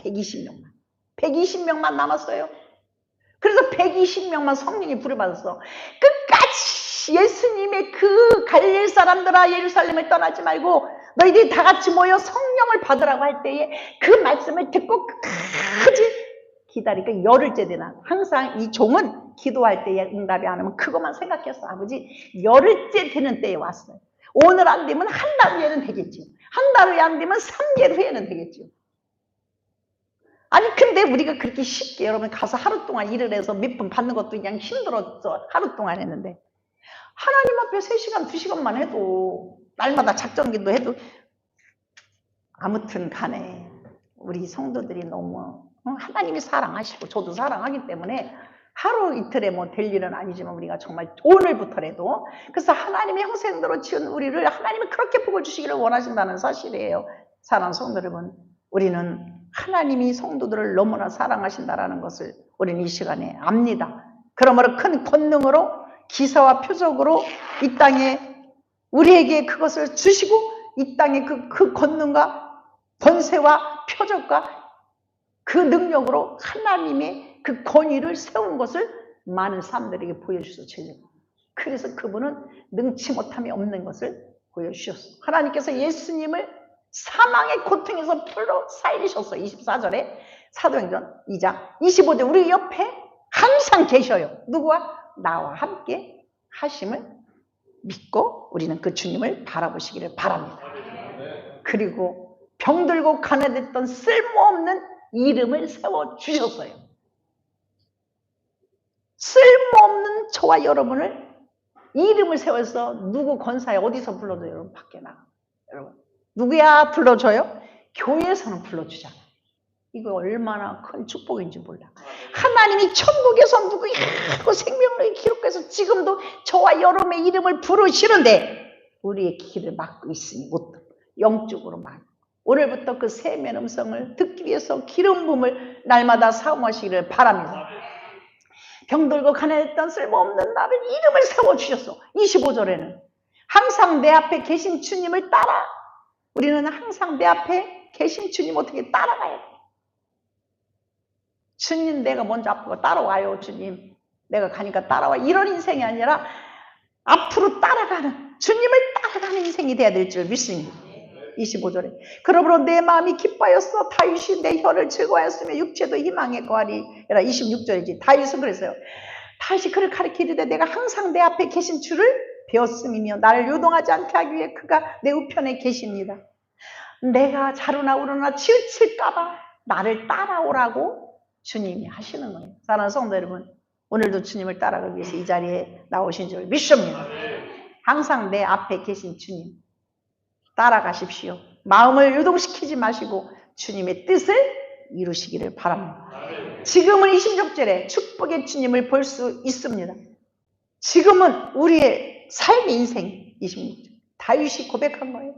120명만 남았어요. 그래서 120명만 성령이 부르받았어. 끝까지 예수님의 그 갈릴리 사람들아 예루살렘을 떠나지 말고 너희들이 다 같이 모여 성령을 받으라고 할 때에 그 말씀을 듣고 끝까지 기다리니까 열흘째 되나. 항상 이 종은 기도할 때에 응답이 안 오면 그것만 생각했어. 아버지 열흘째 되는 때에 왔어요. 오늘 안 되면 한 달 후에는 되겠죠. 한 달 후에 안 되면 3개월 후에는 되겠죠. 아니 근데 우리가 그렇게 쉽게 여러분 가서 하루 동안 일을 해서 몇 분 받는 것도 그냥 힘들었어. 하루 동안 했는데 하나님 앞에 3시간 2시간만 해도 날마다 작전기도 해도 아무튼 간에 우리 성도들이 너무 하나님이 사랑하시고 저도 사랑하기 때문에 하루 이틀에 뭐 될 일은 아니지만 우리가 정말 오늘부터라도 그래서 하나님의 형상대로 지은 우리를 하나님이 그렇게 복을 주시기를 원하신다는 사실이에요. 사랑하는 성도 여러분, 우리는 하나님이 성도들을 너무나 사랑하신다는 것을 우리는 이 시간에 압니다. 그러므로 큰 권능으로 기사와 표적으로 이 땅에 우리에게 그것을 주시고 이 땅에 그 권능과 권세와 표적과 그 능력으로 하나님의 그 권위를 세운 것을 많은 사람들에게 보여주셔서 그래서 그분은 능치 못함이 없는 것을 보여주셨어요. 하나님께서 예수님을 사망의 고통에서 풀로 살리셨어요. 24절에 사도행전 2장 25절 우리 옆에 항상 계셔요. 누구와? 나와 함께 하심을 믿고 우리는 그 주님을 바라보시기를 바랍니다. 그리고 병들고 가난했던 쓸모없는 이름을 세워주셨어요. 쓸모없는 저와 여러분을 이름을 세워서 누구 권사에 어디서 불러줘요? 여러분 밖에 나가. 여러분 누구야 불러줘요? 교회에서는 불러주잖아. 이거 얼마나 큰 축복인지 몰라. 하나님이 천국에서 누구야 하고 생명력을 기록해서 지금도 저와 여러분의 이름을 부르시는데 우리의 길을 막고 있으니 못 듣고 영적으로 막 오늘부터 그 세면 음성을 듣기 위해서 기름 부음을 날마다 사모하시기를 바랍니다. 병들고 가난했던 쓸모없는 나를 이름을 세워주셨어. 25절에는 항상 내 앞에 계신 주님을 따라 우리는 항상 내 앞에 계신 주님 어떻게 따라가야 돼? 주님 내가 먼저 앞으로 따라와요. 주님 내가 가니까 따라와. 이런 인생이 아니라 앞으로 따라가는 주님을 따라가는 인생이 돼야 될 줄 믿습니다. 25절에 그러므로 내 마음이 기뻐하였어 다윗이 내 혀를 즐거워하였으며 육체도 희망에 거하리. 26절이지. 다윗은 그랬어요. 다윗이 그를 가리키리되 내가 항상 내 앞에 계신 주를 배웠음이며 나를 요동하지 않게 하기 위해 그가 내 우편에 계십니다. 내가 자루나 우르나 치우칠까봐 나를 따라오라고 주님이 하시는 거예요. 사랑하는 성도 여러분, 오늘도 주님을 따라가기 위해서 이 자리에 나오신 줄 믿습니다. 항상 내 앞에 계신 주님 따라가십시오. 마음을 유동시키지 마시고 주님의 뜻을 이루시기를 바랍니다. 지금은 26절에 축복의 주님을 볼 수 있습니다. 지금은 우리의 삶의 인생 26절 다윗이 고백한 거예요.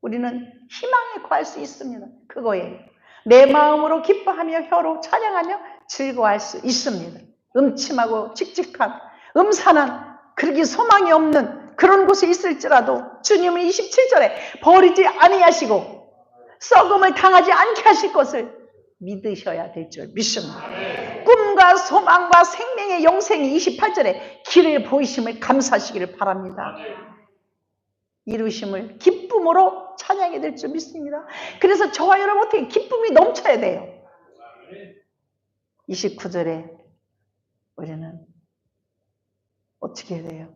우리는 희망에 거할 수 있습니다. 그거예요. 내 마음으로 기뻐하며 혀로 찬양하며 즐거워할 수 있습니다. 음침하고 칙칙한 음산한 그렇게 소망이 없는 그런 곳에 있을지라도 주님은 27절에 버리지 아니하시고 썩음을 당하지 않게 하실 것을 믿으셔야 될 줄 믿습니다. 꿈과 소망과 생명의 영생이 28절에 길을 보이심을 감사하시기를 바랍니다. 이루심을 기쁨으로 찬양해야 될 줄 믿습니다. 그래서 저와 여러분 어떻게 기쁨이 넘쳐야 돼요. 29절에 우리는 어떻게 해야 돼요?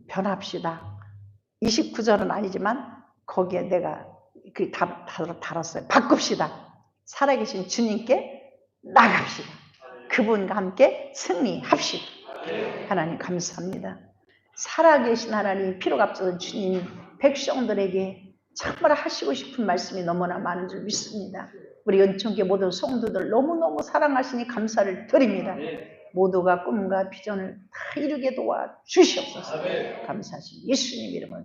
변합시다. 29절은 아니지만 거기에 내가 달았어요. 바꿉시다. 살아계신 주님께 나갑시다. 그분과 함께 승리합시다. 하나님 감사합니다. 살아계신 하나님, 피로값스러운 주님, 백성들에게 정말 하시고 싶은 말씀이 너무나 많은 줄 믿습니다. 우리 연천교회 모든 성도들 너무너무 사랑하시니 감사를 드립니다. 모두가 꿈과 비전을 다 이루게 도와주시옵소서. 감사하신 예수님 이름으로